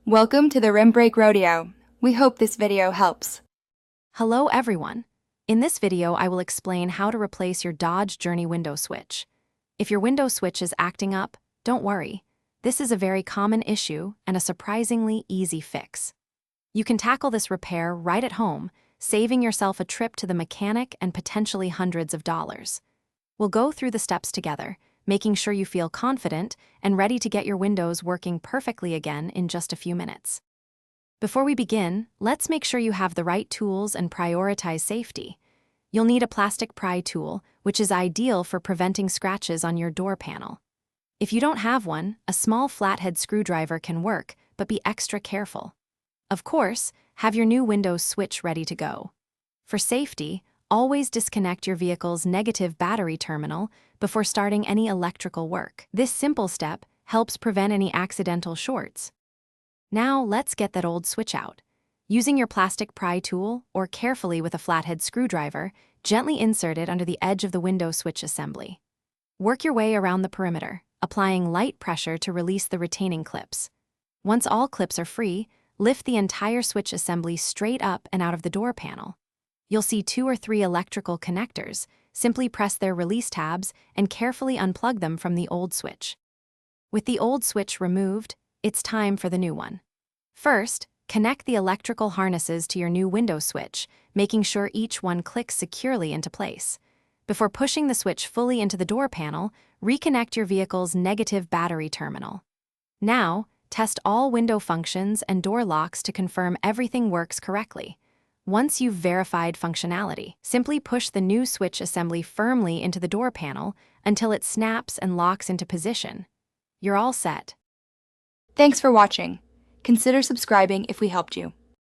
Welcome to the Rim Break Rodeo. We hope this video helps. Hello everyone. In this video, I will explain how to replace your Dodge Journey window switch. If your window switch is acting up, don't worry. This is a very common issue and a surprisingly easy fix. You can tackle this repair right at home, saving yourself a trip to the mechanic and potentially hundreds of dollars. We'll go through the steps together, making sure you feel confident and ready to get your windows working perfectly again in just a few minutes. Before we begin, let's make sure you have the right tools and prioritize safety. You'll need a plastic pry tool, which is ideal for preventing scratches on your door panel. If you don't have one, a small flathead screwdriver can work, but be extra careful. Of course, have your new window switch ready to go. For safety, always disconnect your vehicle's negative battery terminal before starting any electrical work. This simple step helps prevent any accidental shorts. Now let's get that old switch out. Using your plastic pry tool or carefully with a flathead screwdriver, gently insert it under the edge of the window switch assembly. Work your way around the perimeter, applying light pressure to release the retaining clips. Once all clips are free, lift the entire switch assembly straight up and out of the door panel. You'll see 2 or 3 electrical connectors. Simply press their release tabs and carefully unplug them from the old switch. With the old switch removed, it's time for the new one. First, connect the electrical harnesses to your new window switch, making sure each one clicks securely into place. Before pushing the switch fully into the door panel, reconnect your vehicle's negative battery terminal. Now, test all window functions and door locks to confirm everything works correctly. Once you've verified functionality, simply push the new switch assembly firmly into the door panel until it snaps and locks into position. You're all set. Thanks for watching. Consider subscribing if we helped you.